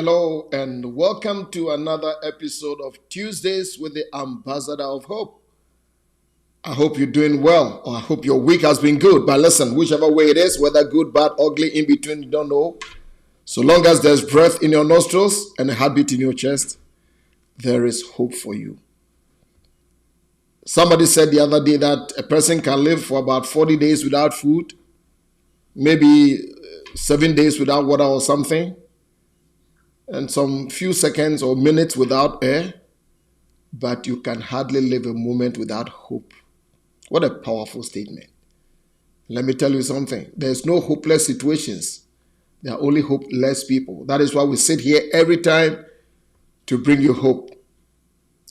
Hello and welcome to another episode of Tuesdays with the Ambassador of Hope. I hope you're doing well, or I hope your week has been good. But listen, whichever way it is, whether good, bad, ugly, in between, you don't know. So long as there's breath in your nostrils and a heartbeat in your chest, there is hope for you. Somebody said the other day that a person can live for about 40 days without food, maybe 7 days without water or something, and some few seconds or minutes without air, but you can hardly live a moment without hope. What a powerful statement. Let me tell you something. There's no hopeless situations. There are only hopeless people. That is why we sit here every time to bring you hope.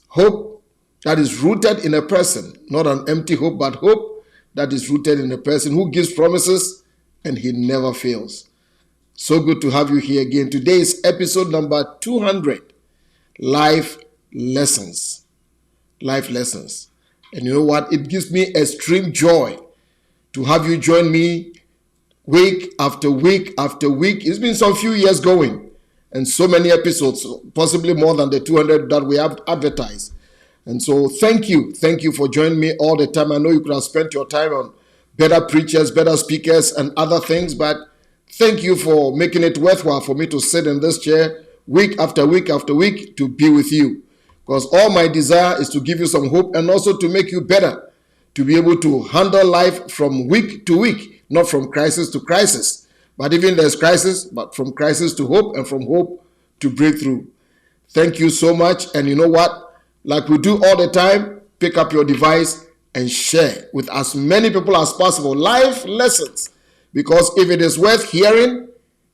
Hope that is rooted in a person, not an empty hope, but hope that is rooted in a person who gives promises and he never fails. So good to have you here again. Today is episode number 200, Life Lessons. Life Lessons. And you know what? It gives me extreme joy to have you join me week after week after week. It's been some few years going and so many episodes, possibly more than the 200 that we have advertised. And so thank you. Thank you for joining me all the time. I know you could have spent your time on better preachers, better speakers, and other things, but thank you for making it worthwhile for me to sit in this chair week after week after week to be with you. Because all my desire is to give you some hope and also to make you better, to be able to handle life from week to week, not from crisis to crisis. But even there's crisis, but from crisis to hope and from hope to breakthrough. Thank you so much. And you know what? Like we do all the time, pick up your device and share with as many people as possible life lessons. Because if it is worth hearing,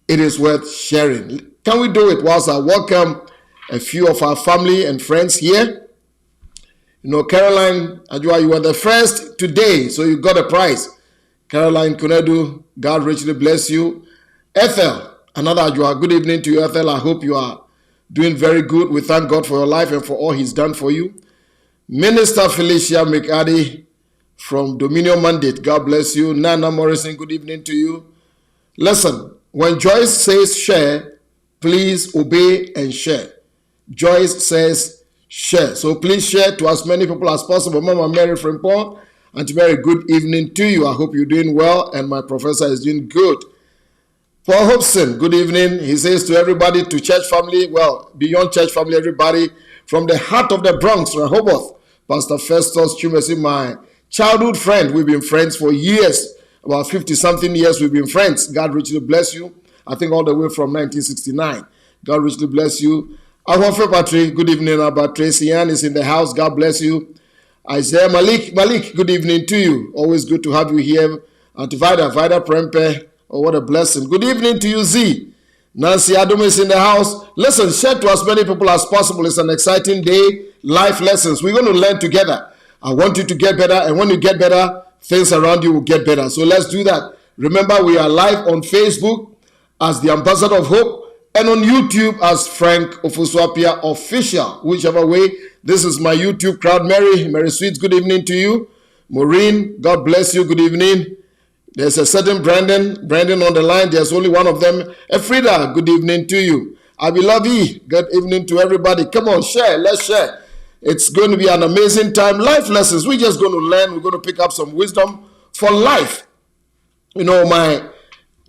it is worth sharing. Can we do it whilst I welcome a few of our family and friends here? You know, Caroline Ajua, you were the first today, so you got a prize. Caroline Kunedu, God richly bless you. Ethel, another Ajua, good evening to you, Ethel. I hope you are doing very good. We thank God for your life and for all he's done for you. Minister Felicia McAddy from Dominion Mandate, God bless you. Nana Morrison, good evening to you. Listen, when Joyce says share, please obey and share. Joyce says share. So please share to as many people as possible. Mama Mary from Paul, Auntie Mary, good evening to you. I hope you're doing well and my professor is doing good. Paul Hobson, good evening. He says to everybody, to church family, well, beyond church family, everybody, from the heart of the Bronx, Rehoboth, Pastor Festus Chumesi, my childhood friend. We've been friends for years, about 50-something years we've been friends. God richly bless you. I think all the way from 1969. God richly bless you. Ahwafe Patrick, good evening. About Tracy Ann is in the house. God bless you. Isaiah Malik, good evening to you. Always good to have you here. And to Vida Prempe, oh, what a blessing. Good evening to you, Z. Nancy Adam is in the house. Listen, share to as many people as possible. It's an exciting day. Life lessons. We're going to learn together. I want you to get better, and when you get better, things around you will get better. So let's do that. Remember, we are live on Facebook as the Ambassador of Hope and on YouTube as Frank Ofosu Appiah Official. Whichever way, this is my YouTube crowd. Mary Sweets, good evening to you. Maureen, God bless you, good evening. There's a certain Brandon on the line. There's only one of them. Frida, good evening to you. Abilavi, good evening to everybody. Come on, share, let's share. It's going to be an amazing time. Life lessons. We're just going to learn. We're going to pick up some wisdom for life. You know,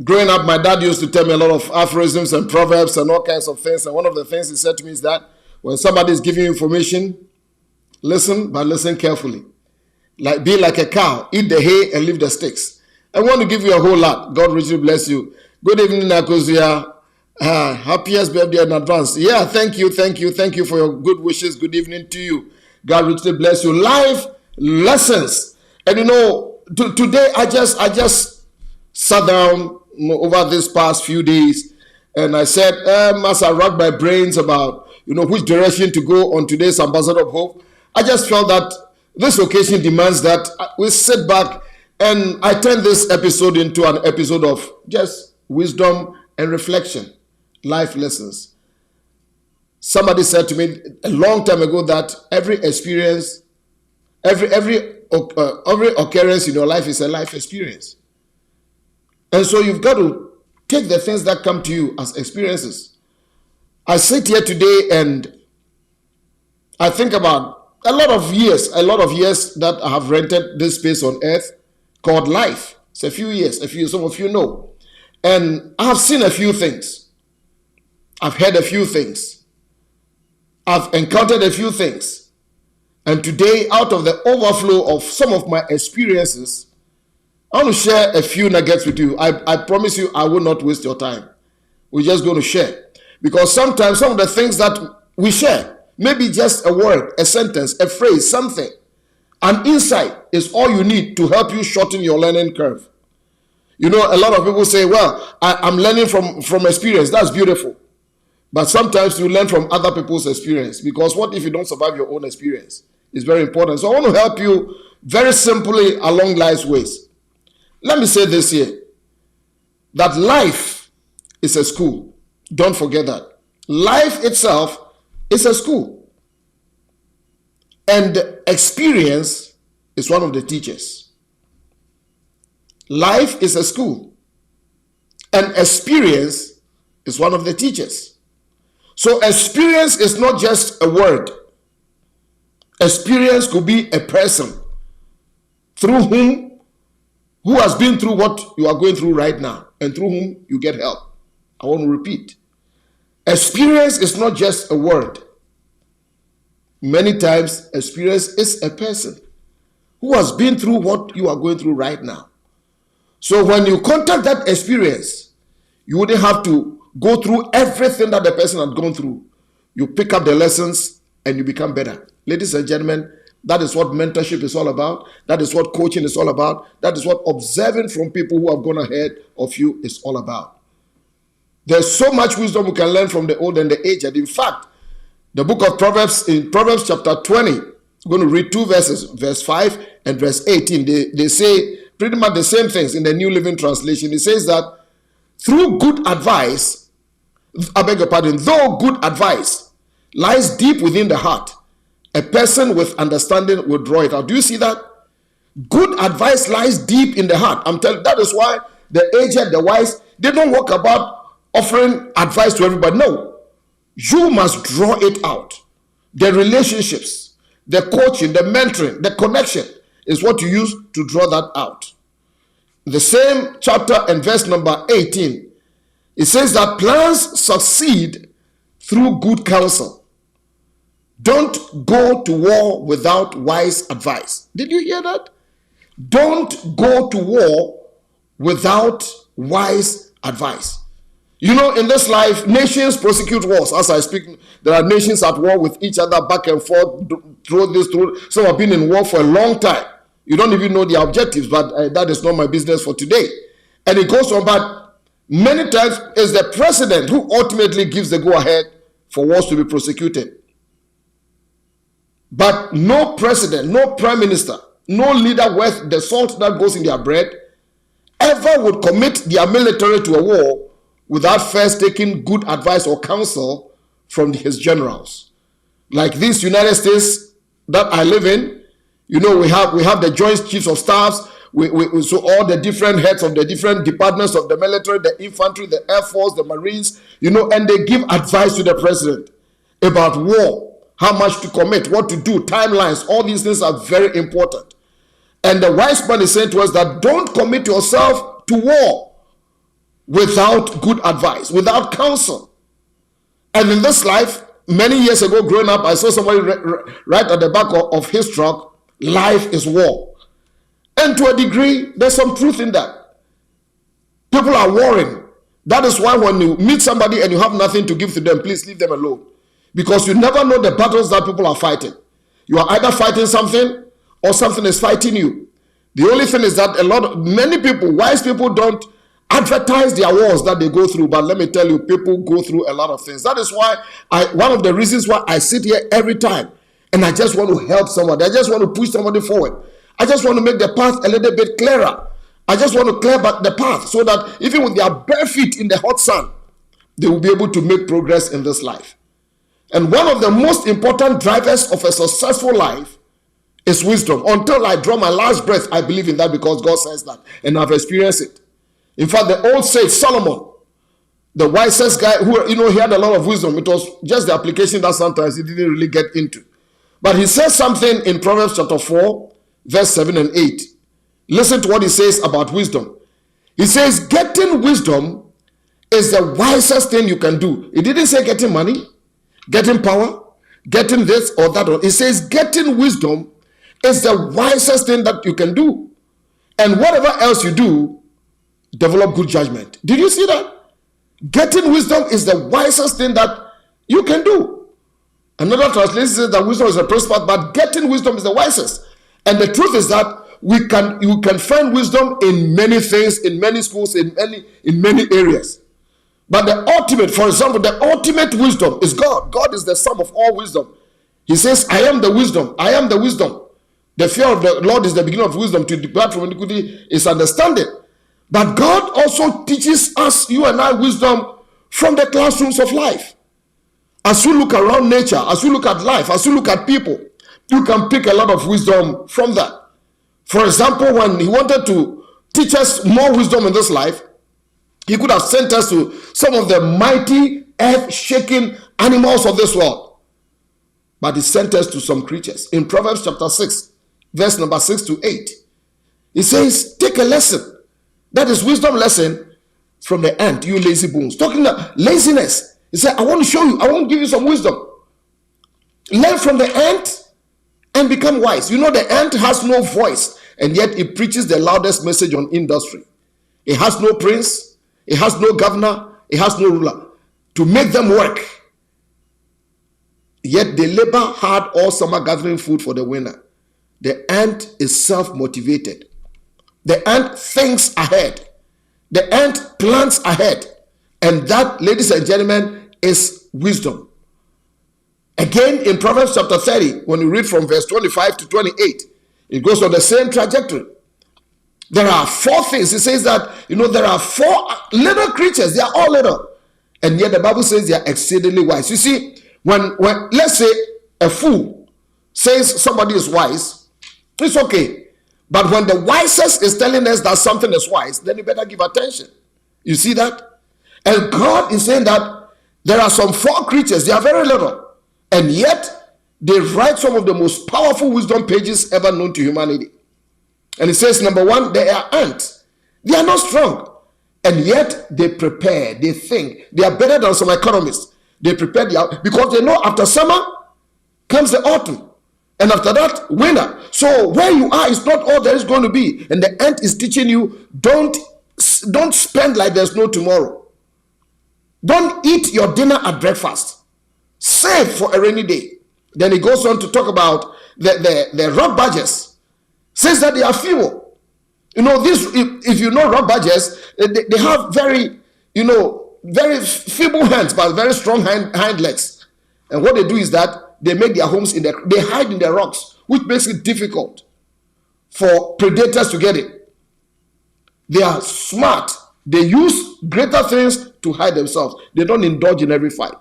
growing up, my dad used to tell me a lot of aphorisms and proverbs and all kinds of things. And one of the things he said to me is that when somebody is giving you information, listen, but listen carefully. Be like a cow. Eat the hay and leave the sticks. I want to give you a whole lot. God richly bless you. Good evening, Nakozia. Happiest birthday in advance. Yeah, thank you for your good wishes. Good evening to you. God richly bless you. Life lessons. And you know, today I just sat down over this past few days and I said, as I racked my brains about, which direction to go on today's Ambassador of Hope, I just felt that this occasion demands that we sit back and I turn this episode into an episode of just wisdom and reflection. Life lessons. Somebody said to me a long time ago that every experience, every occurrence in your life is a life experience. And so you've got to take the things that come to you as experiences. I sit here today and I think about a lot of years that I have rented this space on earth called life. It's a few years, some of you know. And I have seen a few things. I've heard a few things. I've encountered a few things. And today, out of the overflow of some of my experiences, I want to share a few nuggets with you. I promise you I will not waste your time. We're just going to share. Because sometimes some of the things that we share, maybe just a word, a sentence, a phrase, something, an insight is all you need to help you shorten your learning curve. You know, a lot of people say, well, I'm learning from experience. That's beautiful. But sometimes you learn from other people's experience, because what if you don't survive your own experience? It's very important. So I want to help you very simply along life's ways. Let me say this here, that life is a school. Don't forget that. Life itself is a school. And experience is one of the teachers. Life is a school. And experience is one of the teachers. So experience is not just a word. Experience could be a person through who has been through what you are going through right now, and through whom you get help. I want to repeat. Experience is not just a word. Many times, experience is a person who has been through what you are going through right now. So when you contact that experience, you wouldn't have to go through everything that the person had gone through. You pick up the lessons and you become better. Ladies and gentlemen, that is what mentorship is all about. That is what coaching is all about. That is what observing from people who have gone ahead of you is all about. There's so much wisdom we can learn from the old and the aged. In fact, the book of Proverbs, in Proverbs chapter 20, I'm going to read two verses, verse 5 and verse 18. They say pretty much the same things in the New Living Translation. It says that through good advice, though good advice lies deep within the heart, a person with understanding will draw it out. Do you see that? Good advice lies deep in the heart. I'm telling you, that is why the aged, the wise, they don't walk about offering advice to everybody. No. You must draw it out. The relationships, the coaching, the mentoring, the connection is what you use to draw that out. The same chapter and verse number 18, it says that plans succeed through good counsel. Don't go to war without wise advice. Did you hear that? Don't go to war without wise advice. You know, in this life, nations prosecute wars. As I speak, there are nations at war with each other, back and forth, through this, through. Some have been in war for a long time. You don't even know their objectives, but that is not my business for today. And it goes on, but many times it's the president who ultimately gives the go-ahead for wars to be prosecuted. But no president, no prime minister, no leader worth the salt that goes in their bread ever would commit their military to a war without first taking good advice or counsel from his generals. Like this United States that I live in, you know, we have the Joint Chiefs of Staffs, so all the different heads of the different departments of the military, the infantry, the Air Force, the Marines, you know, and they give advice to the president about war. How much to commit, what to do, timelines, all these things are very important. And the wise man is saying to us that don't commit yourself to war without good advice, without counsel. And in this life, many years ago growing up, I saw somebody right at the back of his truck, life is war. And to a degree, there's some truth in that. People are warring. That is why when you meet somebody and you have nothing to give to them, please leave them alone. Because you never know the battles that people are fighting. You are either fighting something or something is fighting you. The only thing is that many people, wise people, don't advertise their wars that they go through. But let me tell you, people go through a lot of things. That is why one of the reasons why I sit here every time and I just want to help somebody. I just want to push somebody forward. I just want to make the path a little bit clearer. I just want to clear back the path so that even with their bare feet in the hot sun, they will be able to make progress in this life. And one of the most important drivers of a successful life is wisdom. Until I draw my last breath, I believe in that because God says that. And I've experienced it. In fact, the old sage Solomon, The wisest guy who, he had a lot of wisdom. It was just the application that sometimes he didn't really get into. But he says something in Proverbs chapter 4, verse 7 and 8. Listen to what he says about wisdom. He says, getting wisdom is the wisest thing you can do. He didn't say getting money, getting power, getting this or that. He says getting wisdom is the wisest thing that you can do. And whatever else you do, develop good judgment. Did you see that? Getting wisdom is the wisest thing that you can do. Another translation says that wisdom is a principle, but getting wisdom is the wisest. And the truth is that you can find wisdom in many things, in many schools, in many areas. But the ultimate, for example, the ultimate wisdom is God. God is the sum of all wisdom. He says, I am the wisdom. I am the wisdom. The fear of the Lord is the beginning of wisdom. To depart from iniquity is understanding. But God also teaches us, you and I, wisdom from the classrooms of life. As you look around nature, as you look at life, as you look at people, you can pick a lot of wisdom from that. For example, when he wanted to teach us more wisdom in this life, he could have sent us to some of the mighty, earth-shaking animals of this world. But he sent us to some creatures. In Proverbs chapter 6, verse number 6 to 8, he says, take a lesson. That is wisdom lesson from the ant, you lazy bones. Talking about laziness. He said, I want to show you. I want to give you some wisdom. Learn from the ant and become wise. You know, the ant has no voice, and yet it preaches the loudest message on industry. It has no prince. It has no governor. It has no ruler to make them work. Yet they labor hard all summer gathering food for the winter. The ant is self-motivated. The ant thinks ahead. The ant plans ahead. And that, ladies and gentlemen, is wisdom. Again, in Proverbs chapter 30, when you read from verse 25 to 28, it goes on the same trajectory. There are four things. It says that, there are four little creatures. They are all little. And yet the Bible says they are exceedingly wise. You see, when let's say a fool says somebody is wise, it's okay. But when the wisest is telling us that something is wise, then you better give attention. You see that? And God is saying that there are some four creatures. They are very little. And yet, they write some of the most powerful wisdom pages ever known to humanity. And it says, number one, they are ants. They are not strong. And yet, they prepare. They think. They are better than some economists. They prepare because they know after summer comes the autumn. And after that, winter. So where you are is not all there is going to be. And the ant is teaching you, don't spend like there's no tomorrow. Don't eat your dinner at breakfast. Save for a rainy day. Then he goes on to talk about the rock badgers. Says that they are feeble. If you know rock badgers, they have very feeble hands, but very strong hind legs. And what they do is that they make their homes they hide in the rocks, which makes it difficult for predators to get it. They are smart. They use greater things to hide themselves. They don't indulge in every fight.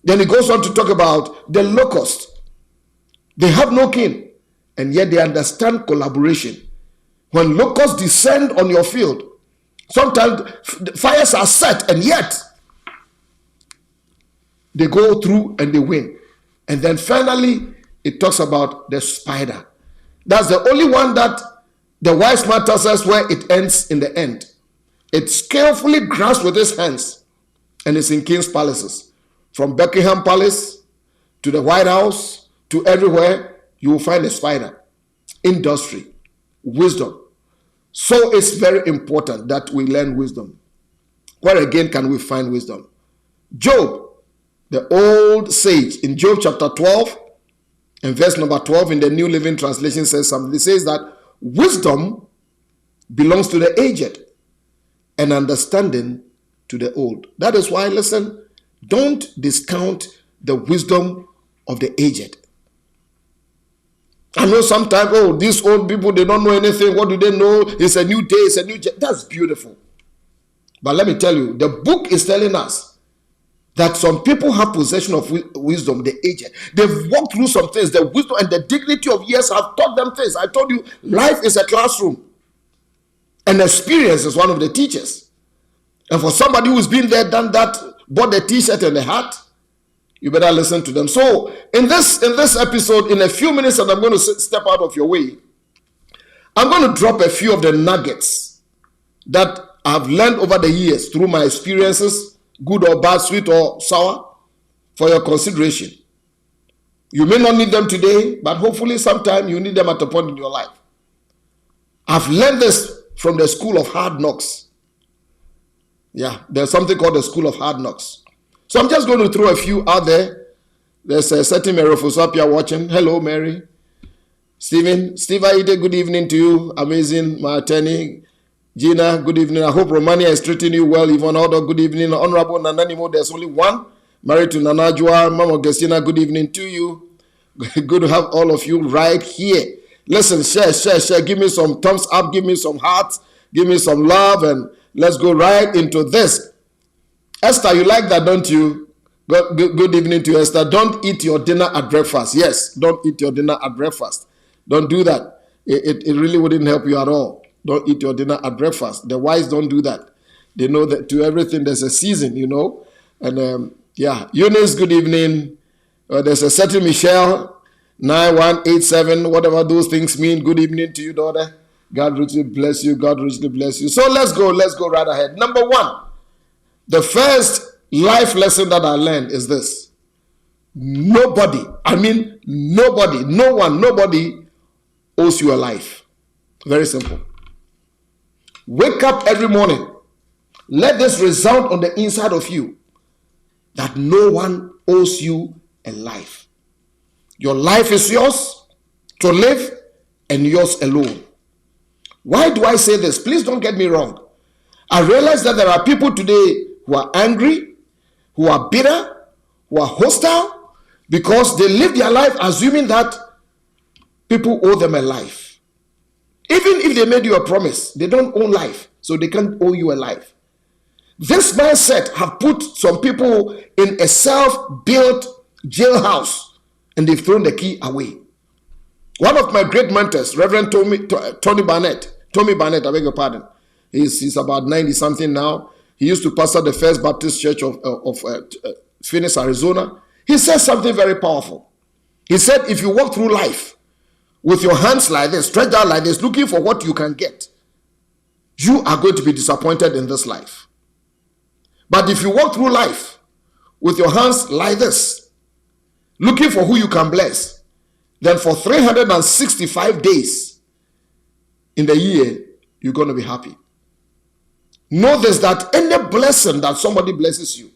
Then he goes on to talk about the locust. They have no kin, and yet they understand collaboration. When locusts descend on your field, sometimes fires are set, and yet they go through and they win. And then finally, it talks about the spider. That's the only one that the wise man tells us where it ends in the end. It skillfully grasps with his hands, and it's in king's palaces. From Buckingham Palace to the White House to everywhere, you will find a spider. Industry, wisdom. So it's very important that we learn wisdom. Where again can we find wisdom? Job, the old sage, in Job chapter 12 and verse number 12 in the New Living Translation says something. It says that wisdom belongs to the aged and understanding to the old. That is why, listen, don't discount the wisdom of the aged. I know sometimes, these old people, they don't know anything. What do they know? It's a new day, it's a new... That's beautiful. But let me tell you, the book is telling us that some people have possession of wisdom, the aged. They've walked through some things. The wisdom and the dignity of years have taught them things. I told you, life is a classroom. And experience is one of the teachers. And for somebody who's been there, done that, bought the t-shirt and the hat, you better listen to them. So in this episode, in a few minutes, and I'm going to step out of your way, I'm going to drop a few of the nuggets that I've learned over the years through my experiences, good or bad, sweet or sour, for your consideration. You may not need them today, but hopefully sometime you need them at a point in your life. I've learned this from the school of hard knocks. Yeah, there's something called the school of hard knocks. So I'm just going to throw a few out there. There's a certain Mary Ofosu Appiah watching. Hello, Mary. Steve Aide, good evening to you. Amazing, my attorney. Gina, good evening. I hope Romania is treating you well. Yvonne Odo, good evening. Honorable Nananimo, there's only one. Married to Nanajua. Mama Gestina, good evening to you. Good to have all of you right here. Listen, share. Give me some thumbs up. Give me some hearts. Give me some love. And let's go right into this. Esther, you like that, don't you? Good evening to you, Esther. Don't eat your dinner at breakfast. Yes, don't eat your dinner at breakfast. Don't do that. It really wouldn't help you at all. Don't eat your dinner at breakfast. The wise don't do that. They know that to everything there's a season, you know. And Eunice, good evening. There's a certain Michelle, 9187, whatever those things mean. Good evening to you, daughter. God richly bless you. God richly bless you. So let's go right ahead. Number one, the first life lesson that I learned is this. Nobody owes you a life. Very simple. Wake up every morning. Let this resound on the inside of you that no one owes you a life. Your life is yours to live and yours alone. Why do I say this? Please don't get me wrong. I realize that there are people today who are angry, who are bitter, who are hostile, because they live their life assuming that people owe them a life. Even if they made you a promise, they don't own life, so they can't owe you a life. This mindset have put some people in a self-built jailhouse, and they've thrown the key away. One of my great mentors, Reverend Tommy Barnett, I beg your pardon. He's about 90-something now. He used to pastor the First Baptist Church of Phoenix, Arizona. He said something very powerful. He said, if you walk through life with your hands like this, stretched out like this, looking for what you can get, you are going to be disappointed in this life. But if you walk through life with your hands like this, looking for who you can bless, then for 365 days in the year, you're going to be happy. Know this, that any blessing that somebody blesses you,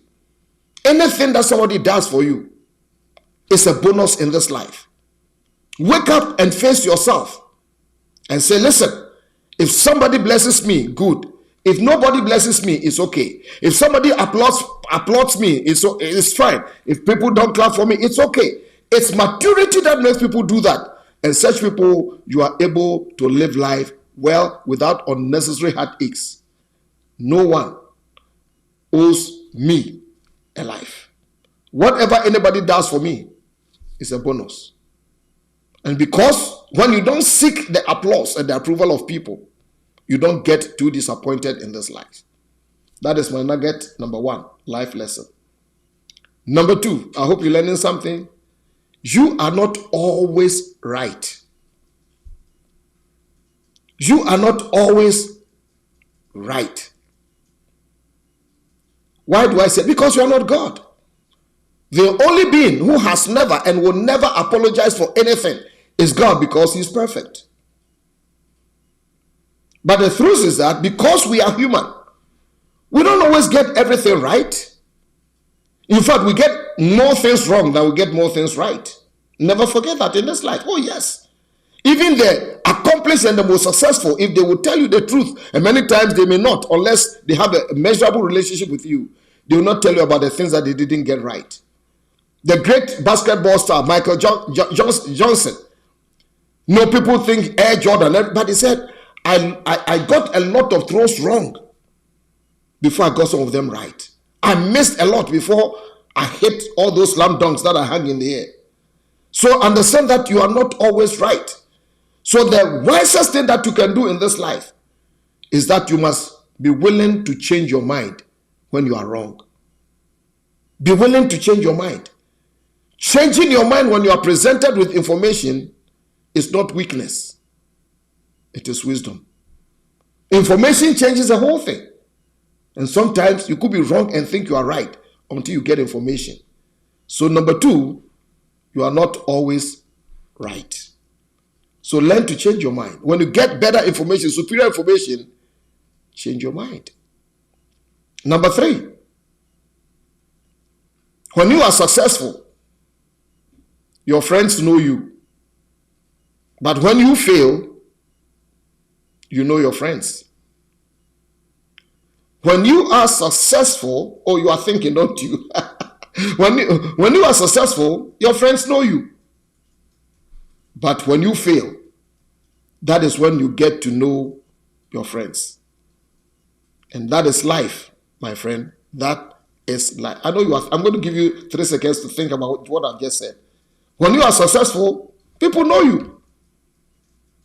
anything that somebody does for you, is a bonus in this life. Wake up and face yourself and say, listen, if somebody blesses me, good. If nobody blesses me, it's okay. If somebody applauds me, it's fine. If people don't clap for me, it's okay. It's maturity that makes people do that. And such people, you are able to live life well without unnecessary heartaches. No one owes me a life. Whatever anybody does for me is a bonus. And because when you don't seek the applause and the approval of people, you don't get too disappointed in this life. That is my nugget number one, life lesson. Number two, I hope you're learning something. You are not always right. You are not always right. Why do I say? Because you are not God. The only being who has never and will never apologize for anything is God, because he's perfect. But the truth is that because we are human, we don't always get everything right. In fact, we get more things wrong than we get more things right. Never forget that in this life. Oh yes. Even the accomplished and the most successful, if they will tell you the truth, and many times they may not, unless they have a measurable relationship with you, they will not tell you about the things that they didn't get right. The great basketball star, Michael Johnson. No, people think Air Jordan, but he said, I got a lot of throws wrong before I got some of them right. I missed a lot before I hit all those slam dunks that I hung in the air. So understand that you are not always right. So the wisest thing that you can do in this life is that you must be willing to change your mind when you are wrong. Be willing to change your mind. Changing your mind when you are presented with information is not weakness. It is wisdom. Information changes the whole thing. And sometimes you could be wrong and think you are right until you get information. So number 2, you are not always right. So learn to change your mind. When you get better information, superior information, change your mind. Number 3, when you are successful, your friends know you. But when you fail, you know your friends. When you are successful, or you are thinking, don't you? when you are successful, your friends know you. But when you fail, that is when you get to know your friends. And that is life, my friend. That is life. I know you are. I'm going to give you 3 seconds to think about what I've just said. When you are successful, people know you.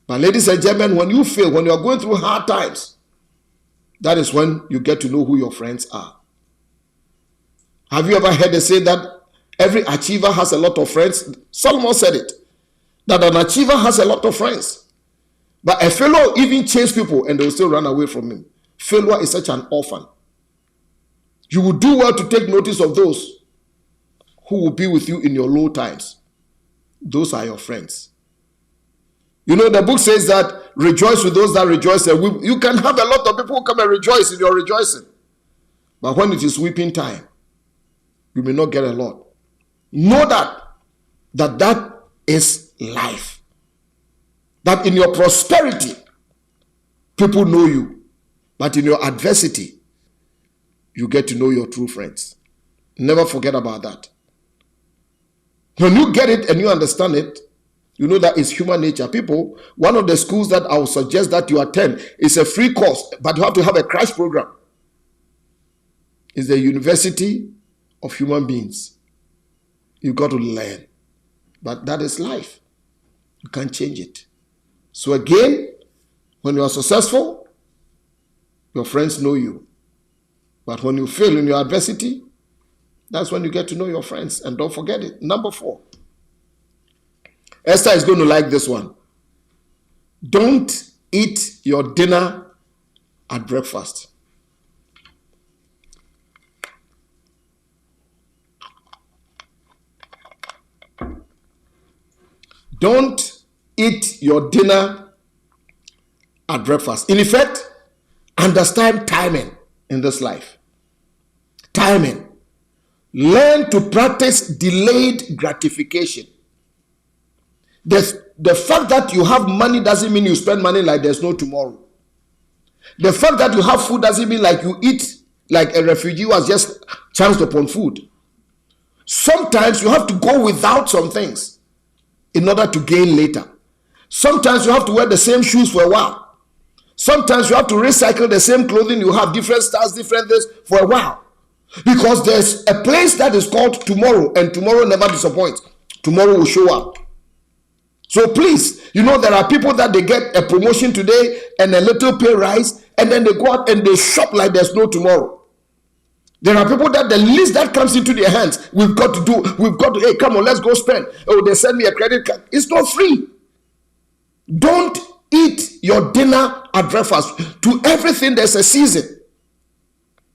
But ladies and gentlemen, when you fail, when you are going through hard times, that is when you get to know who your friends are. Have you ever heard they say that every achiever has a lot of friends? Solomon said it, that an achiever has a lot of friends. But a failure even chase people and they will still run away from him. Failure is such an orphan. You will do well to take notice of those who will be with you in your low times. Those are your friends. You know, the book says that rejoice with those that rejoice. You can have a lot of people who come and rejoice in your rejoicing. But when it is weeping time, you may not get a lot. Know that is life. That in your prosperity, people know you. But in your adversity, you get to know your true friends. Never forget about that. When you get it and you understand it, you know that it's human nature. People, one of the schools that I would suggest that you attend is a free course, but you have to have a crash program. It's the University of Human Beings. You've got to learn. But that is life. You can't change it. So again, when you are successful, your friends know you. But when you fail in your adversity, that's when you get to know your friends. And don't forget it. Number 4. Esther is going to like this one. Don't eat your dinner at breakfast. Don't eat your dinner at breakfast. In effect, understand timing in this life. Timing. Learn to practice delayed gratification. The fact that you have money doesn't mean you spend money like there's no tomorrow. The fact that you have food doesn't mean like you eat like a refugee who has just chanced upon food. Sometimes you have to go without some things in order to gain later. Sometimes you have to wear the same shoes for a while. Sometimes you have to recycle the same clothing you have, different styles, different things for a while. Because there's a place that is called tomorrow, and tomorrow never disappoints. Tomorrow will show up. So please, you know, there are people that they get a promotion today and a little pay rise, and then they go out and they shop like there's no tomorrow. There are people that the least that comes into their hands, hey, come on, let's go spend. Oh, they send me a credit card. It's not free. Don't eat your dinner at breakfast. To everything, there's a season.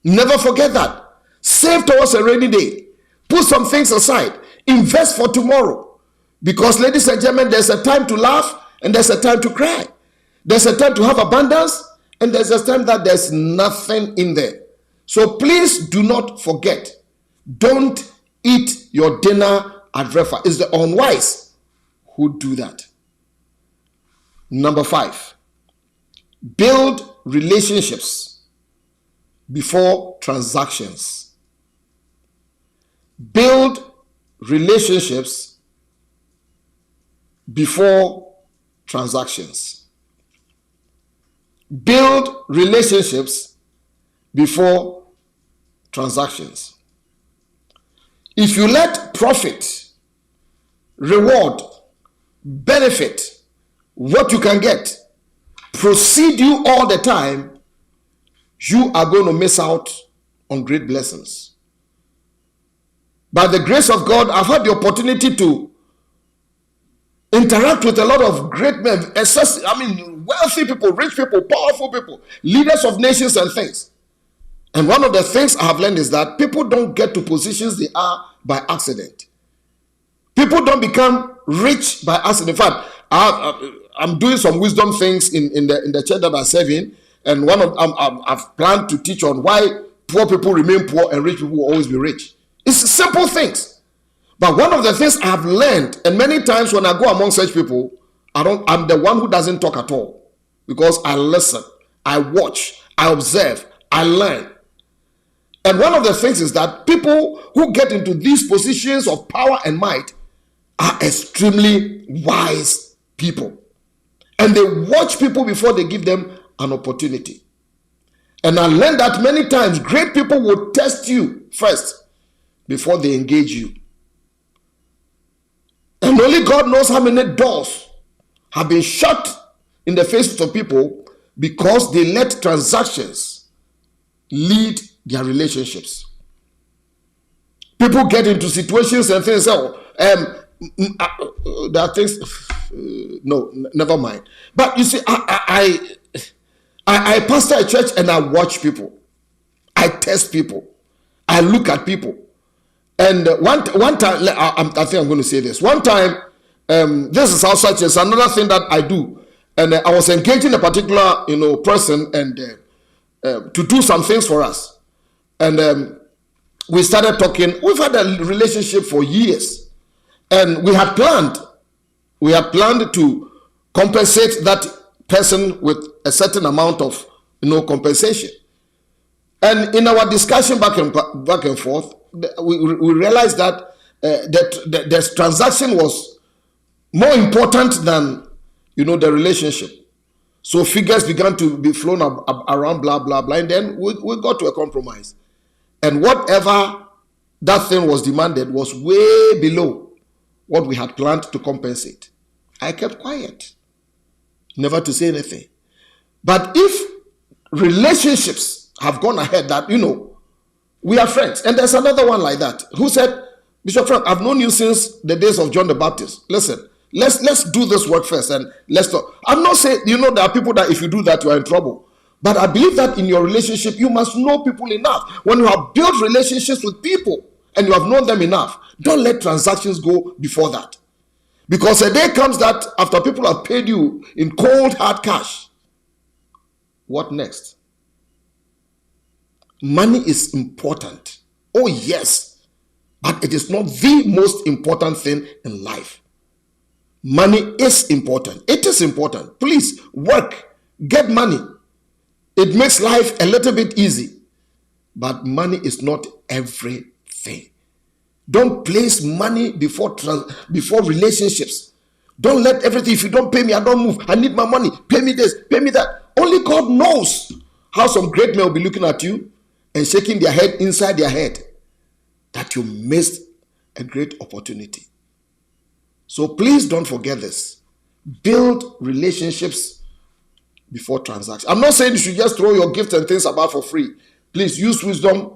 Never forget that. Save towards a rainy day. Put some things aside. Invest for tomorrow. Because, ladies and gentlemen, there's a time to laugh and there's a time to cry. There's a time to have abundance and there's a time that there's nothing in there. So please do not forget. Don't eat your dinner at breakfast. It's the unwise who do that. Number 5. Build relationships before transactions. Build relationships before transactions. Build relationships before transactions. If you let profit, reward, benefit, what you can get, precede you all the time, you are going to miss out on great blessings. By the grace of God, I've had the opportunity to interact with a lot of great men, wealthy people, rich people, powerful people, leaders of nations and things. And one of the things I have learned is that people don't get to positions they are by accident. People don't become rich by accident. In fact, I'm doing some wisdom things in the church that I'm serving, and I've planned to teach on why poor people remain poor and rich people will always be rich. It's simple things. But one of the things I've learned, and many times when I go among such people, I'm the one who doesn't talk at all, because I listen, I watch, I observe, I learn. And one of the things is that people who get into these positions of power and might are extremely wise people. And they watch people before they give them an opportunity. And I learned that many times great people will test you first before they engage you. And only God knows how many doors have been shut in the faces of people because they let transactions lead their relationships. People get into situations and things. There are things. No, never mind. But you see, I pastor a church and I watch people. I test people. I look at people. And one time, I think I'm going to say this. One time, this is how such is another thing that I do. And I was engaging a particular, person and to do some things for us. And we started talking. We've had a relationship for years, and we had planned to compensate that person with a certain amount of compensation. And in our discussion back and forth, we realized that the transaction was more important than the relationship. So figures began to be flown around, blah blah blah, and then we got to a compromise. And whatever that thing was demanded was way below what we had planned to compensate. I kept quiet, never to say anything. But if relationships have gone ahead that, we are friends. And there's another one like that who said, Bishop Frank, I've known you since the days of John the Baptist. Listen, let's do this work first and let's talk. I'm not saying, there are people that if you do that, you are in trouble. But I believe that in your relationship, you must know people enough. When you have built relationships with people and you have known them enough, don't let transactions go before that. Because a day comes that after people have paid you in cold, hard cash, what next? Money is important. Oh, yes. But it is not the most important thing in life. Money is important. It is important. Please work. Get money. It makes life a little bit easy. But money is not everything. Don't place money before relationships. Don't let everything, if you don't pay me, I don't move. I need my money. Pay me this, pay me that. Only God knows how some great men will be looking at you and shaking their head inside their head that you missed a great opportunity. So please don't forget this. Build relationships before transactions. I'm not saying you should just throw your gifts and things about for free. Please use wisdom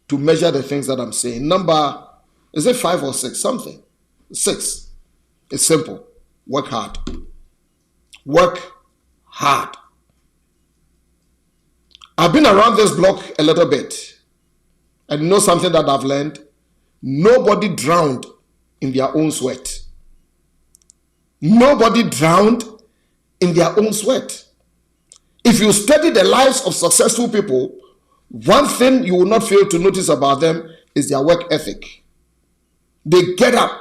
to measure the things that I'm saying. Number, is it 5 or 6? Something. 6. It's simple. Work hard. Work hard. I've been around this block a little bit. And you know something that I've learned? Nobody drowned in their own sweat. Nobody drowned in their own sweat. If you study the lives of successful people, one thing you will not fail to notice about them is their work ethic. They get up,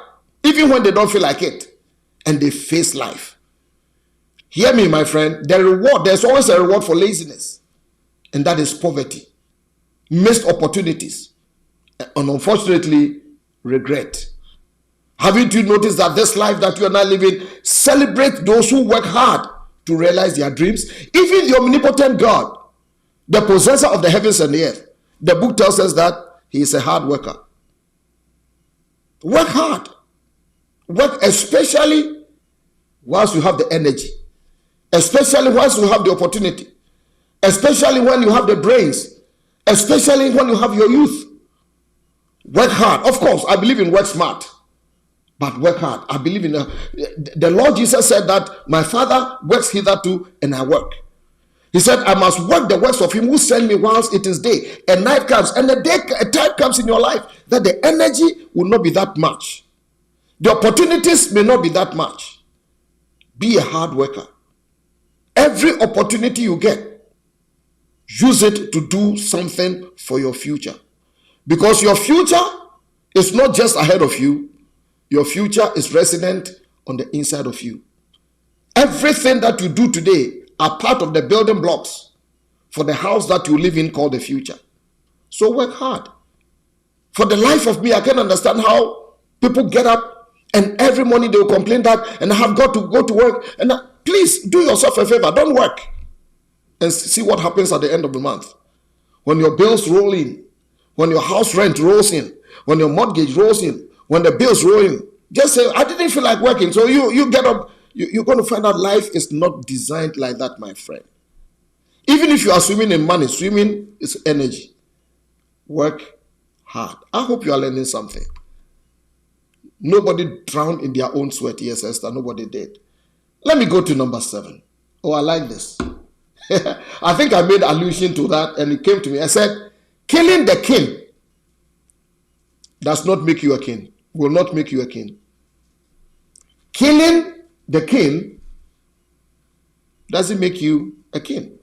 even when they don't feel like it, and they face life. Hear me, my friend. There's always a reward for laziness, and that is poverty, missed opportunities, and unfortunately, regret. Haven't you noticed that this life that you are now living celebrates those who work hard to realize their dreams? Even the omnipotent God, the possessor of the heavens and the earth, the book tells us that he is a hard worker. Work hard. Work especially whilst you have the energy, especially whilst you have the opportunity. especially when you have the brains, especially when you have your youth. Work hard. Of course, I believe in work smart, but work hard. I believe in the Lord Jesus said that my Father works hitherto and I work. He said, I must work the works of him who sent me whilst it is day. And night comes, and a time comes in your life that the energy will not be that much. The opportunities may not be that much. Be a hard worker. Every opportunity you get, use it to do something for your future. Because your future is not just ahead of you. Your future is resident on the inside of you. Everything that you do today are part of the building blocks for the house that you live in called the future. So work hard. For the life of me, I can understand how people get up and every morning they will complain that, and I have got to go to work. And please do yourself a favor, don't work. And see what happens at the end of the month. When your bills roll in, when your house rent rolls in, when your mortgage rolls in, when the bills roll in, just say, I didn't feel like working. So you get up. You're going to find out life is not designed like that, my friend. Even if you are swimming in money, swimming is energy. Work hard. I hope you are learning something. Nobody drowned in their own sweat. Yes, Esther, nobody did. Let me go to number 7. Oh, I like this. I think I made allusion to that and it came to me. I said, killing the king does not make you a king, will not make you a king. Killing the king doesn't make you a king.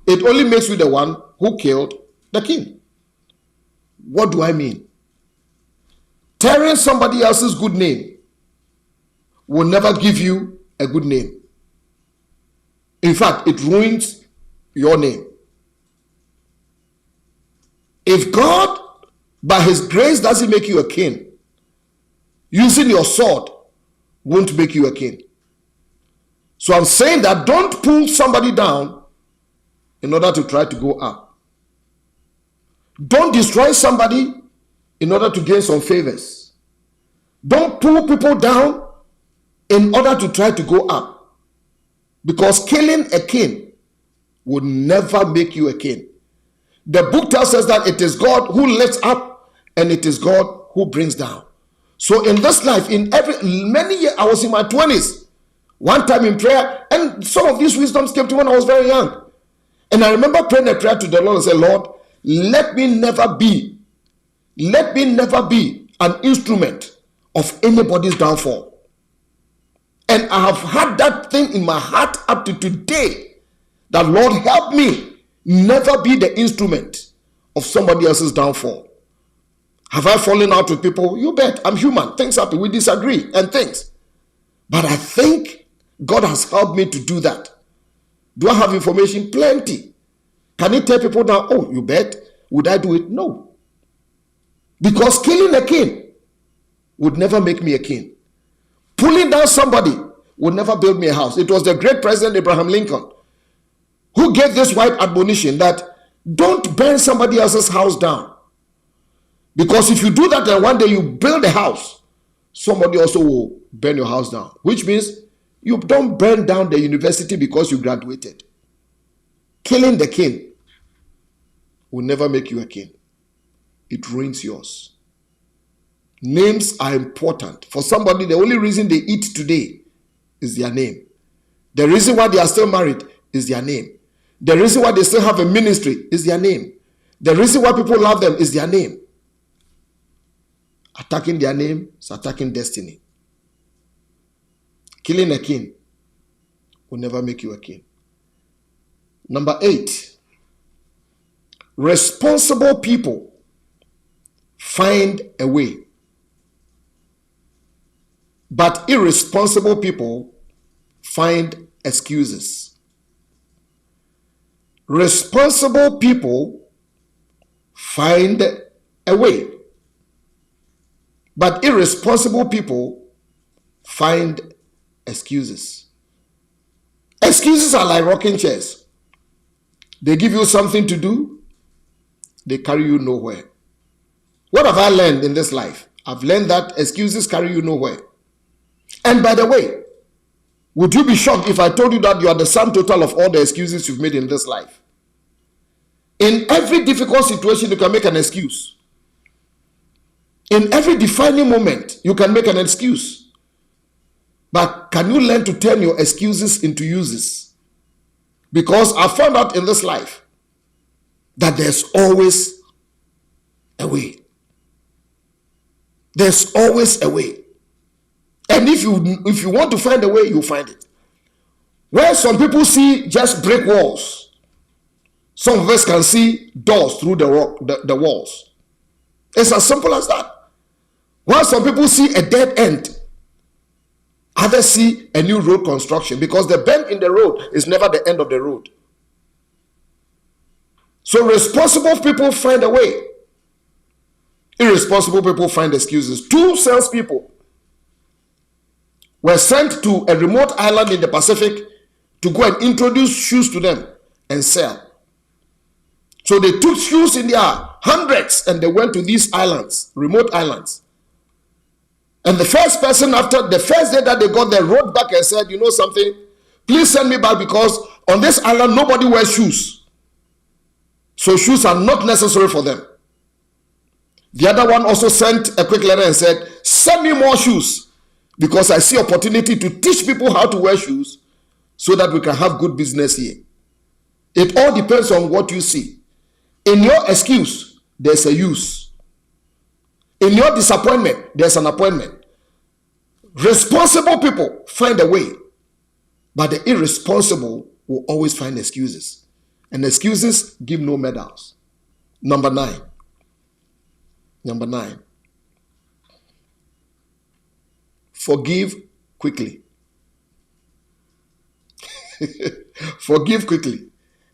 It only makes you the one who killed the king. What do I mean? Tearing somebody else's good name will never give you a good name. In fact, it ruins your name. If God, by his grace, doesn't make you a king, using your sword won't make you a king. So I'm saying that don't pull somebody down in order to try to go up. Don't destroy somebody in order to gain some favors. Don't pull people down in order to try to go up. Because killing a king would never make you a king. The book tells us that it is God who lifts up and it is God who brings down. So in this life, many years, I was in my 20s, one time in prayer, and some of these wisdoms came to me when I was very young. And I remember praying a prayer to the Lord and said, Lord, let me never be an instrument of anybody's downfall. And I have had that thing in my heart up to today, that Lord, help me never be the instrument of somebody else's downfall. Have I fallen out with people? You bet. I'm human. Things happen. We disagree and things. But I think God has helped me to do that. Do I have information? Plenty. Can you tell people now, oh, you bet. Would I do it? No. Because killing a king would never make me a king. Pulling down somebody would never build me a house. It was the great President Abraham Lincoln who gave this wide admonition that don't burn somebody else's house down. Because if you do that and one day you build a house, somebody also will burn your house down. Which means you don't burn down the university because you graduated. Killing the king will never make you a king. It ruins yours. Names are important. For somebody, the only reason they eat today is their name. The reason why they are still married is their name. The reason why they still have a ministry is their name. The reason why people love them is their name. Attacking their name is attacking destiny. Killing a king will never make you a king. Number 8. Responsible people find a way, but irresponsible people find excuses. Responsible people find a way, but irresponsible people find excuses. Excuses are like rocking chairs. They give you something to do, they carry you nowhere. What have I learned in this life? I've learned that excuses carry you nowhere. And by the way, would you be shocked if I told you that you are the sum total of all the excuses you've made in this life? In every difficult situation, you can make an excuse. In every defining moment, you can make an excuse. But can you learn to turn your excuses into uses? Because I found out in this life that there's always a way. There's always a way. And if you want to find a way, you'll find it. Where some people see just brick walls, some of us can see doors through the walls. It's as simple as that. While some people see a dead end, others see a new road construction, because the bend in the road is never the end of the road. So responsible people find a way. Irresponsible people find excuses. 2 salespeople were sent to a remote island in the Pacific to go and introduce shoes to them and sell. So they took shoes in their hundreds and they went to these islands, remote islands. And the first person, after the first day that they got there, wrote back and said, you know something, please send me back, because on this island nobody wears shoes. So shoes are not necessary for them. The other one also sent a quick letter and said, send me more shoes, because I see opportunity to teach people how to wear shoes so that we can have good business here. It all depends on what you see. In your excuse, there's a use. In your disappointment, there's an appointment. Responsible people find a way, but the irresponsible will always find excuses. And excuses give no medals. Number 9. Forgive quickly. Forgive quickly.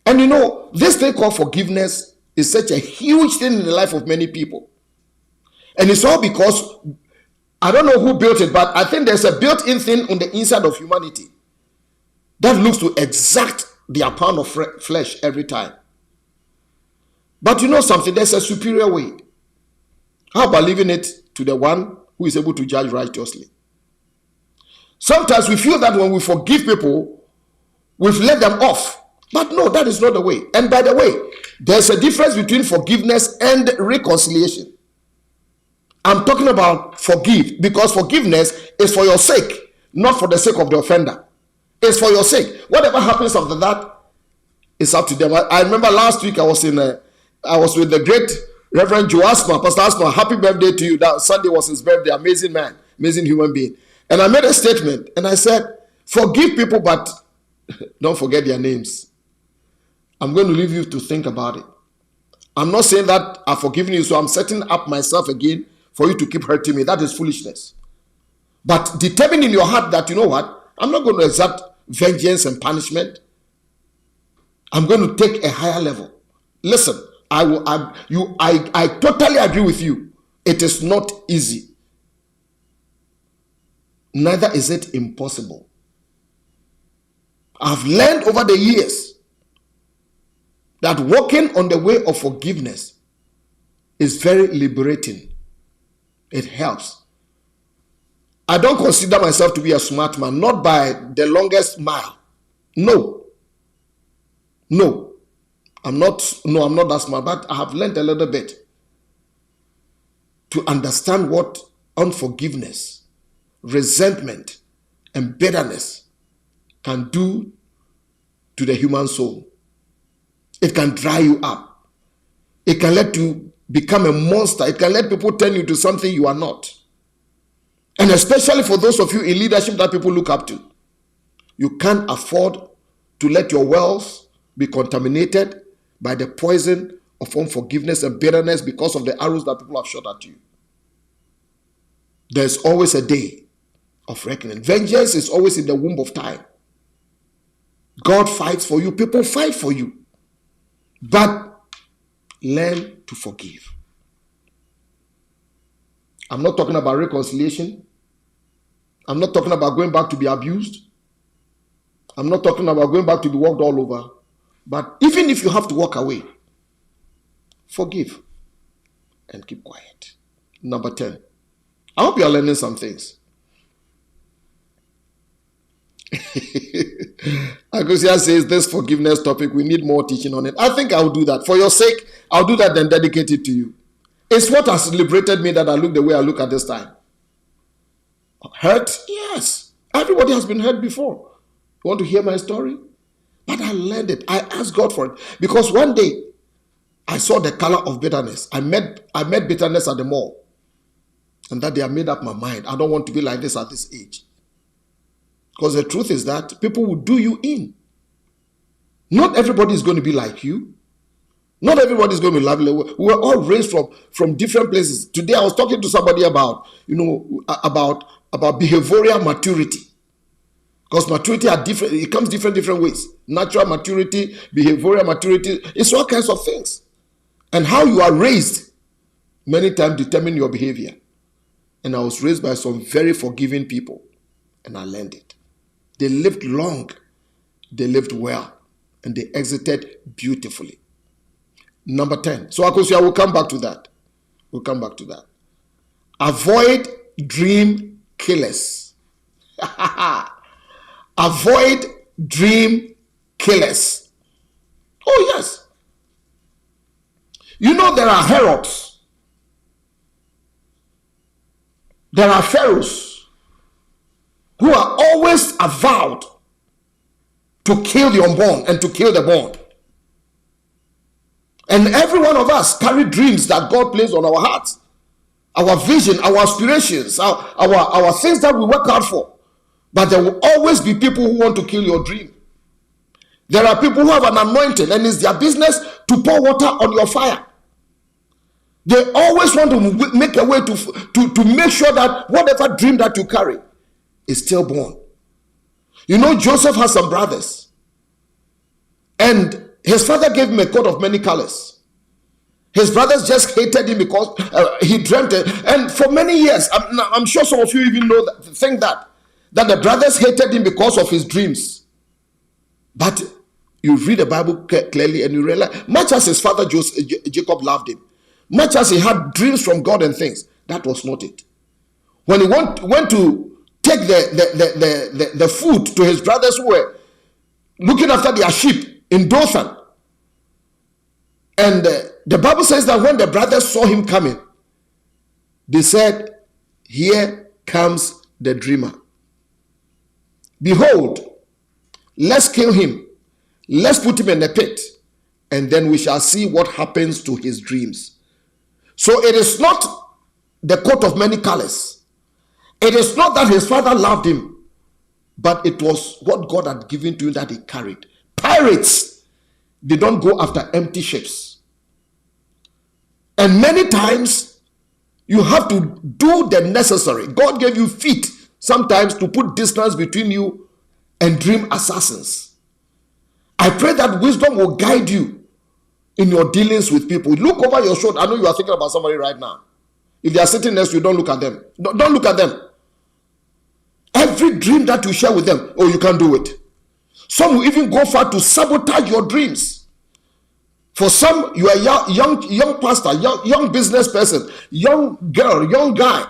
And you know, this thing called forgiveness is such a huge thing in the life of many people. And it's all because, I don't know who built it, but I think there's a built-in thing on the inside of humanity that looks to exact their pound of flesh every time. But you know something, there's a superior way. How about leaving it to the one who is able to judge righteously? Sometimes we feel that when we forgive people, we've let them off. But no, that is not the way. And by the way, there's a difference between forgiveness and reconciliation. I'm talking about forgive, because forgiveness is for your sake, not for the sake of the offender. It's for your sake. Whatever happens after that is up to them. I remember last week I was with the great Reverend Joe Asma, Pastor Asma. Happy birthday to you. That Sunday was his birthday. Amazing man, amazing human being. And I made a statement and I said, forgive people, but don't forget their names. I'm going to leave you to think about it. I'm not saying that I've forgiven you, so I'm setting up myself again for you to keep hurting me. That is foolishness. But determine in your heart that, you know what, I'm not going to exact vengeance and punishment. I'm going to take a higher level. Listen, I totally agree with you. It is not easy. Neither is it impossible. I've learned over the years that walking on the way of forgiveness is very liberating. It helps. I don't consider myself to be a smart man, not by the longest mile. No, I'm not that smart, but I have learned a little bit to understand what unforgiveness, resentment, and bitterness can do to the human soul. It can dry you up. It can let you become a monster. It can let people turn you to something you are not. And especially for those of you in leadership that people look up to. You can't afford to let your wells be contaminated by the poison of unforgiveness and bitterness because of the arrows that people have shot at you. There's always a day of reckoning. Vengeance is always in the womb of time. God fights for you. People fight for you. But learn to forgive. I'm not talking about reconciliation. I'm not talking about going back to be abused. I'm not talking about going back to be walked all over. But even if you have to walk away, forgive and keep quiet. Number 10. I hope you are learning some things. Akosia says this forgiveness topic, we need more teaching on it. I think I'll do that. For your sake, I'll do that and dedicate it to you. It's what has liberated me that I look the way I look at this time. Hurt? Yes. Everybody has been hurt before. You want to hear my story? But I learned it. I asked God for it. Because one day, I saw the color of bitterness. I met bitterness at the mall. And that day I made up my mind. I don't want to be like this at this age. Because the truth is that people will do you in. Not everybody is going to be like you. Not everybody is going to be lovely. We were all raised from different places. Today I was talking to somebody about behavioral maturity. Because maturity are different. It comes different ways. Natural maturity, behavioral maturity. It's all kinds of things. And how you are raised many times determine your behavior. And I was raised by some very forgiving people. And I learned it. They lived long. They lived well. And they exited beautifully. Number 10. So Akosia, we'll come back to that. Avoid dream killers. Avoid dream killers. Oh, yes. You know there are Herods. There are pharaohs who are always avowed to kill the unborn and to kill the born. And every one of us carry dreams that God placed on our hearts. Our vision, our aspirations, our things that we work hard for. But there will always be people who want to kill your dream. There are people who have an anointing and it's their business to pour water on your fire. They always want to make a way to make sure that whatever dream that you carry is still born. You know, Joseph has some brothers. And his father gave him a coat of many colors. His brothers just hated him because he dreamt it. And for many years, I'm sure some of you even know that, think that the brothers hated him because of his dreams. But you read the Bible clearly and you realize, much as his father Jacob loved him, much as he had dreams from God and things, that was not it. When he went to take the food to his brothers who were looking after their sheep in Dothan, and the Bible says that when the brothers saw him coming, they said, "Here comes the dreamer. Behold, let's kill him. Let's put him in a pit, and then we shall see what happens to his dreams." So it is not the coat of many colors. It is not that his father loved him, but it was what God had given to him that he carried. Pirates, they don't go after empty ships. And many times, you have to do the necessary. God gave you feet sometimes to put distance between you and dream assassins. I pray that wisdom will guide you in your dealings with people. Look over your shoulder. I know you are thinking about somebody right now. If they are sitting next to you, don't look at them. Don't look at them. Every dream that you share with them, oh, you can't do it. Some will even go far to sabotage your dreams. For some, you are young pastor, young business person, young girl, young guy,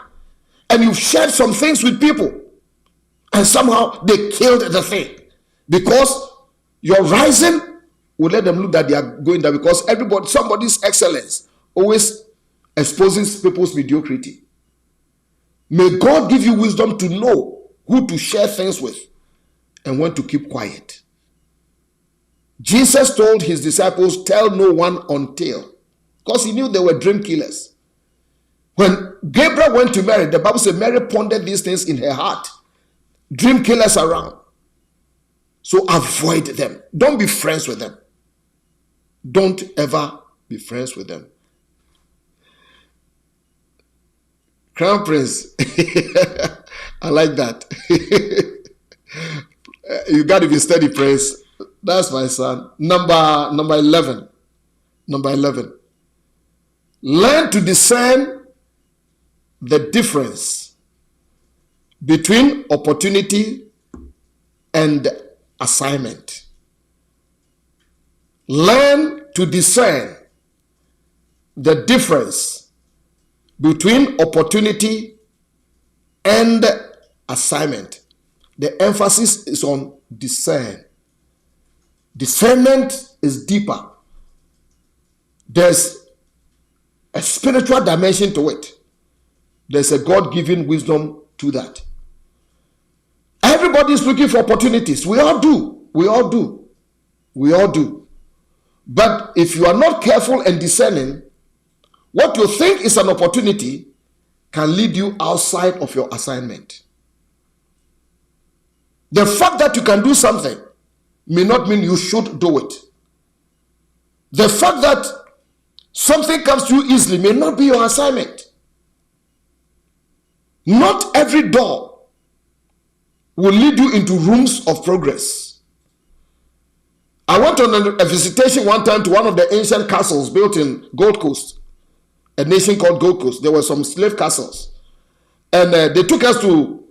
and you've shared some things with people, and somehow they killed the thing because your rising will let them look that they are going there, because somebody's excellence always exposes people's mediocrity. May God give you wisdom to know who to share things with and when to keep quiet. Jesus told his disciples, tell no one until, because he knew they were dream killers. When Gabriel went to Mary, the Bible said Mary pondered these things in her heart. Dream killers around. So avoid them. Don't be friends with them. Don't ever be friends with them. Crown Prince. I like that. You got to be steady, Prince. That's my son. Number 11. Number 11. Learn to discern the difference between opportunity and assignment. Learn to discern the difference between opportunity and assignment. The emphasis is on discern. Discernment is deeper. There's a spiritual dimension to it. There's a God-given wisdom to that. Everybody is looking for opportunities. We all do. We all do. We all do. But if you are not careful and discerning, what you think is an opportunity can lead you outside of your assignment. The fact that you can do something may not mean you should do it. The fact that something comes to you easily may not be your assignment. Not every door will lead you into rooms of progress. I went on a visitation one time to one of the ancient castles built in Gold Coast, a nation called Gold Coast. There were some slave castles. And they took us to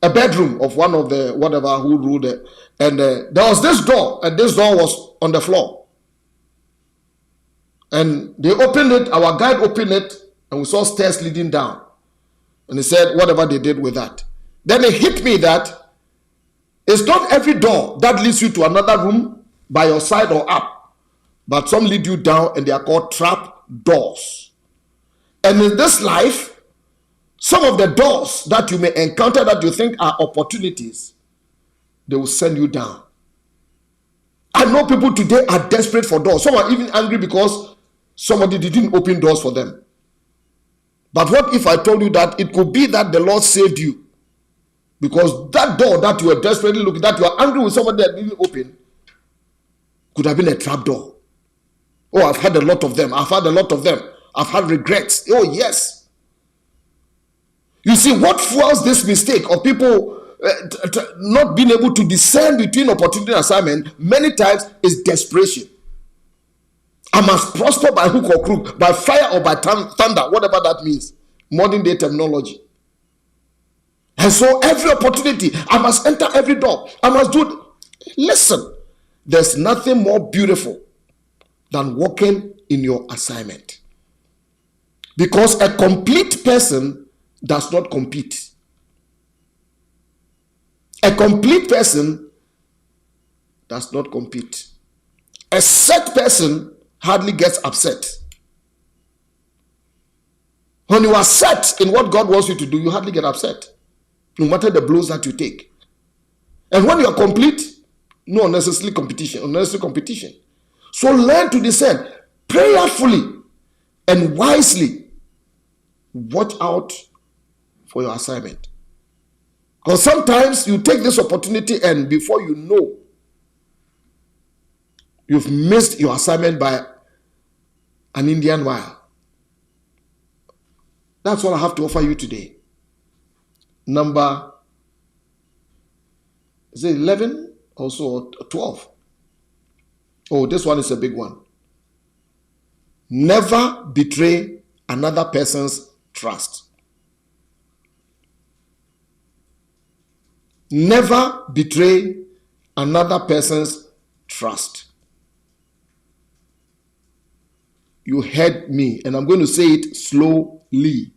a bedroom of one of the whatever who ruled it. And there was this door, and this door was on the floor. And they opened it, our guide opened it, and we saw stairs leading down. And he said, whatever they did with that. Then it hit me that it's not every door that leads you to another room by your side or up, but some lead you down, and they are called trap doors. And in this life, some of the doors that you may encounter that you think are opportunities, they will send you down. I know people today are desperate for doors. Some are even angry because somebody didn't open doors for them. But what if I told you that it could be that the Lord saved you? Because that door that you were desperately looking, that you are angry with somebody that didn't open, could have been a trap door. Oh, I've had a lot of them. I've had a lot of them. I've had regrets. Oh, yes. You see, what fuels this mistake of people not being able to discern between opportunity and assignment many times is desperation. I must prosper by hook or crook, by fire or by thunder, whatever that means. Modern day terminology. And so every opportunity, I must enter every door. I must do it. Listen, there's nothing more beautiful than walking in your assignment. Because a complete person does not compete. A complete person does not compete. A set person hardly gets upset. When you are set in what God wants you to do, you hardly get upset, no matter the blows that you take. And when you are complete, no unnecessary competition. So learn to discern prayerfully and wisely. Watch out for your assignment. Because sometimes you take this opportunity and before you know, you've missed your assignment by an Indian mile. That's what I have to offer you today. Number, is it 11 also or 12? Oh, this one is a big one. Never betray another person's trust. Never betray another person's trust. You heard me, and I'm going to say it slowly.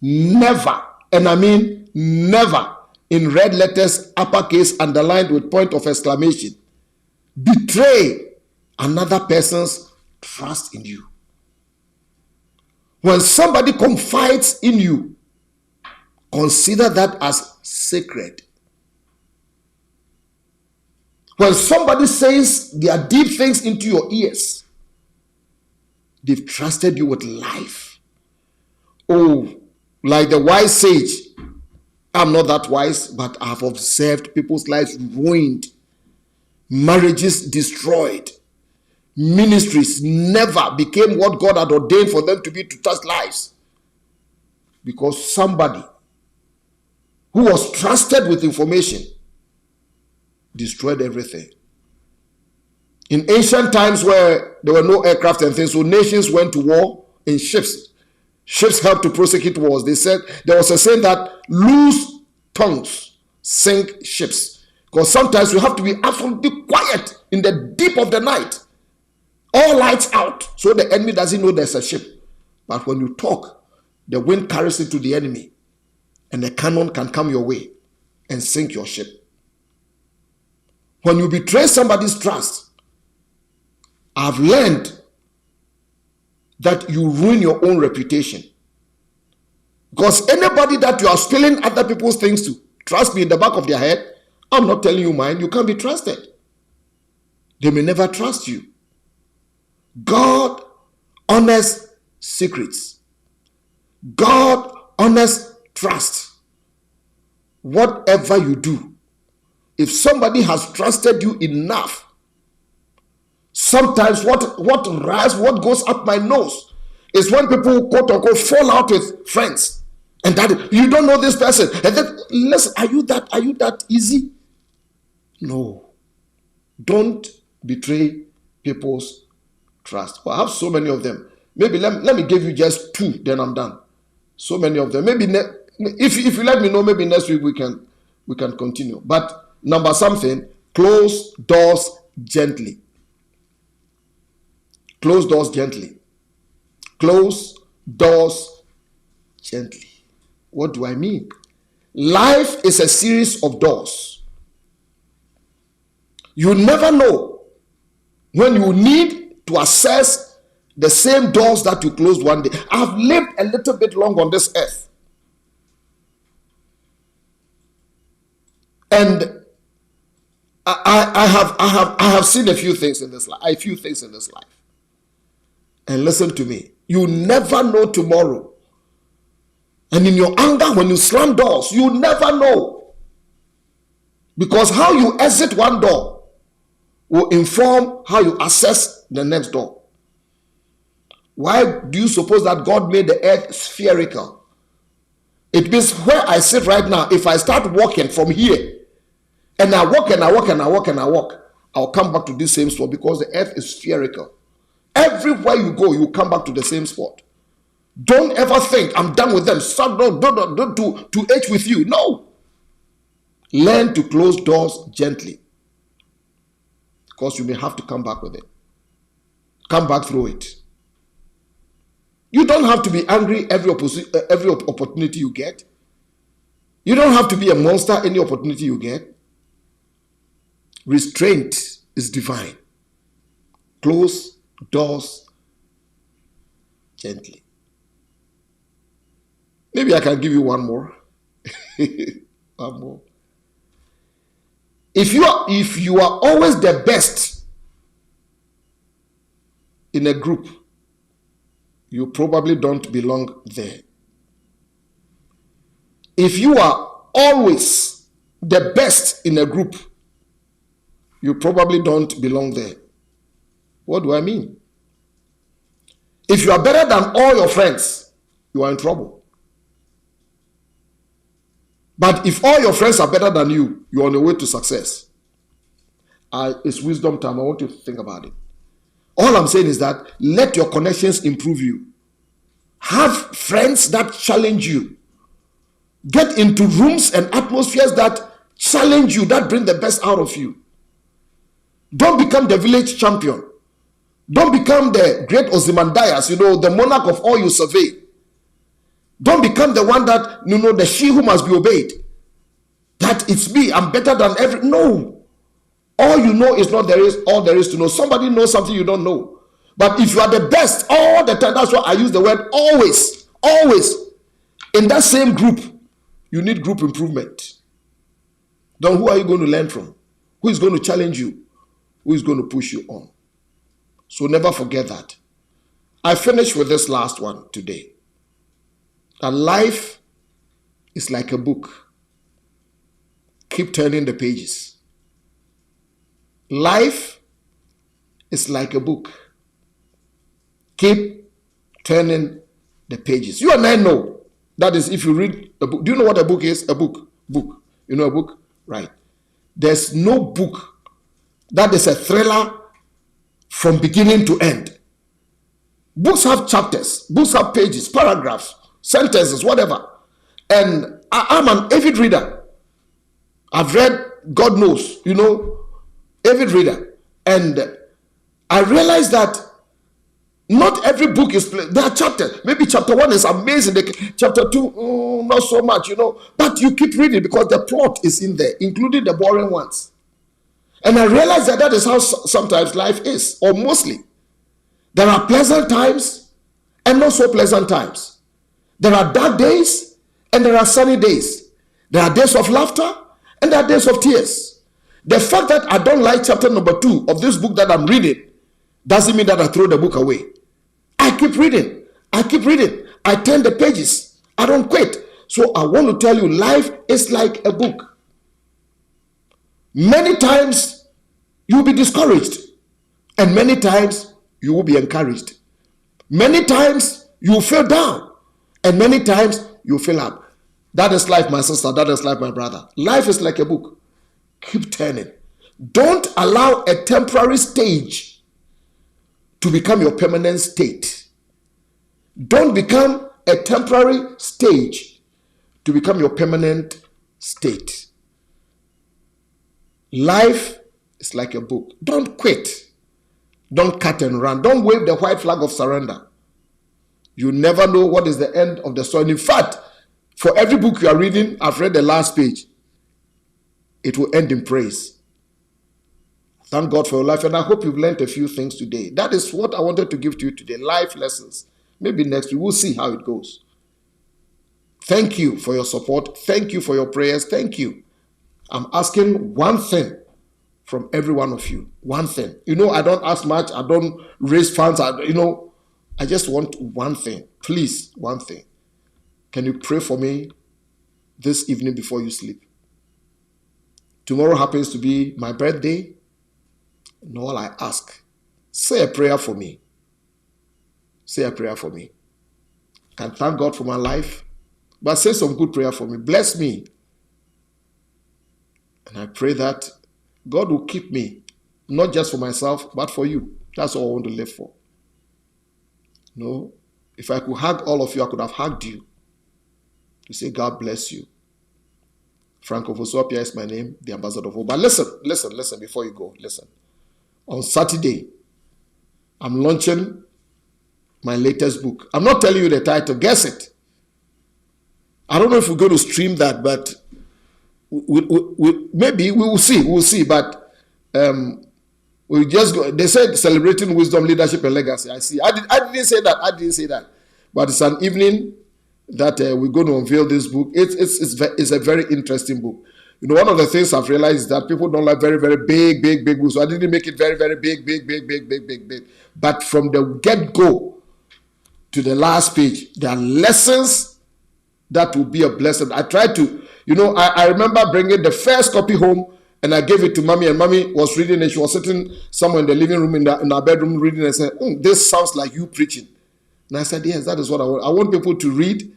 Never, and I mean never, in red letters, uppercase, underlined with point of exclamation, betray another person's trust in you. When somebody confides in you, consider that as sacred. When somebody says their deep things into your ears, they've trusted you with life. Oh, like the wise sage, I'm not that wise, but I've observed people's lives ruined, marriages destroyed, ministries never became what God had ordained for them to be, to touch lives, because somebody who was trusted with information destroyed everything. In ancient times where there were no aircraft and things, so nations went to war in ships. Ships helped to prosecute wars. They said, there was a saying that loose tongues sink ships. Because sometimes you have to be absolutely quiet in the deep of the night. All lights out, so the enemy doesn't know there's a ship. But when you talk, the wind carries it to the enemy, and the cannon can come your way. and sink your ship. When you betray somebody's trust, I've learned that you ruin your own reputation. Because anybody that you are spilling other people's things to, trust me, in the back of their head, I'm not telling you mine, you can't be trusted. They may never trust you. God honors secrets. God honors trust. Whatever you do, if somebody has trusted you enough, sometimes what goes up my nose is when people, quote unquote, fall out with friends. And that you don't know this person. And then, listen, are you that easy? No. Don't betray people's trust. Well, I have so many of them. Maybe let me give you just 2, then I'm done. So many of them. Maybe if you let me know, maybe next week we can continue. But number something, close doors gently. Close doors gently. Close doors gently. What do I mean? Life is a series of doors. You never know when you need to access the same doors that you closed one day. I've lived a little bit long on this earth. And I have seen a few things in this life. And listen to me. You never know tomorrow. And in your anger, when you slam doors, you never know. Because how you exit one door will inform how you access the next door. Why do you suppose that God made the earth spherical? It means where I sit right now, if I start walking from here, and I walk, I'll come back to this same spot because the earth is spherical. Everywhere you go, you come back to the same spot. Don't ever think, I'm done with them. Stop, don't to H with you. No. Learn to close doors gently. Because you may have to come back with it. Come back through it. You don't have to be angry every opportunity you get. You don't have to be a monster any opportunity you get. Restraint is divine. Close doors gently. Maybe I can give you one more. One more. If you are always the best in a group, you probably don't belong there. If you are always the best in a group, you probably don't belong there. What do I mean? If you are better than all your friends, you are in trouble. But if all your friends are better than you, you're on the way to success. It's wisdom time. I want you to think about it. All I'm saying is that let your connections improve you. Have friends that challenge you. Get into rooms and atmospheres that challenge you, that bring the best out of you. Don't become the village champion. Don't become the great Ozymandias, the monarch of all you survey. Don't become the one that, the she who must be obeyed. That it's me, I'm better than every. No. All you know is not all there is to know. Somebody knows something you don't know. But if you are the best all the time, that's why I use the word always. Always. In that same group, you need group improvement. Then who are you going to learn from? Who is going to challenge you? Who is going to push you on? So never forget that. I finish with this last one today. That life is like a book. Keep turning the pages. Life is like a book. Keep turning the pages. You and I know. That is, if you read a book. Do you know what a book is? A book. Book. You know a book? Right. There's no book that is a thriller from beginning to end. Books have chapters. Books have pages, paragraphs, sentences, whatever. And I'm an avid reader. I've read, God knows, avid reader. And I realized that Not every book is, there are chapters. Maybe chapter 1 is amazing. Chapter 2, not so much, But you keep reading because the plot is in there, including the boring ones. And I realize that is how sometimes life is, or mostly. There are pleasant times and not so pleasant times. There are dark days and there are sunny days. There are days of laughter and there are days of tears. The fact that I don't like chapter number 2 of this book that I'm reading doesn't mean that I throw the book away. I keep reading. I turn the pages. I don't quit. So I want to tell you, life is like a book. Many times you'll be discouraged, and many times you will be encouraged. Many times you will feel down, and many times you feel up. That is life, my sister. That is life, my brother. Life is like a book. Keep turning. Don't allow a temporary stage to become your permanent state. Don't become a temporary stage to become your permanent state. Life is like a book. Don't quit. Don't cut and run. Don't wave the white flag of surrender. You never know what is the end of the story. In fact, for every book you are reading, I've read the last page. It will end in praise. Thank God for your life, and I hope you've learned a few things today. That is what I wanted to give to you today, life lessons. Maybe next week, we'll see how it goes. Thank you for your support. Thank you for your prayers. Thank you. I'm asking one thing from every one of you. One thing. I don't ask much. I don't raise funds. I just want one thing. Please, one thing. Can you pray for me this evening before you sleep? Tomorrow happens to be my birthday. And all I ask, say a prayer for me. Say a prayer for me. I can thank God for my life, but say some good prayer for me. Bless me. And I pray that God will keep me, not just for myself, but for you. That's all I want to live for. If I could hug all of you, I could have hugged you to say God bless you. Frank Ofosu Appiah is my name, the ambassador of hope. But listen, before you go, listen. On Saturday, I'm launching my latest book. I'm not telling you the title. Guess it. I don't know if we're going to stream that, but maybe we will see. We'll see. But we just go. They said celebrating wisdom, leadership, and legacy. I see. I didn't say that. But it's an evening that we're going to unveil this book. It's a very interesting book. One of the things I've realized is that people don't like very, very big books. So I didn't make it very, very big. But from the get-go to the last page, there are lessons that will be a blessing. I tried to, I remember bringing the first copy home and I gave it to Mommy, and Mommy was reading it. She was sitting somewhere in the living room in our bedroom reading, and said, this sounds like you preaching. And I said, yes, that is what I want. I want people to read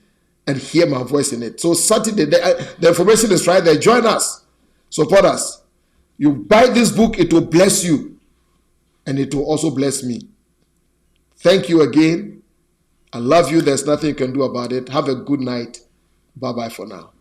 and hear my voice in it. So Saturday, the information is right there. Join us. Support us. You buy this book, it will bless you. And it will also bless me. Thank you again. I love you. There's nothing you can do about it. Have a good night. Bye-bye for now.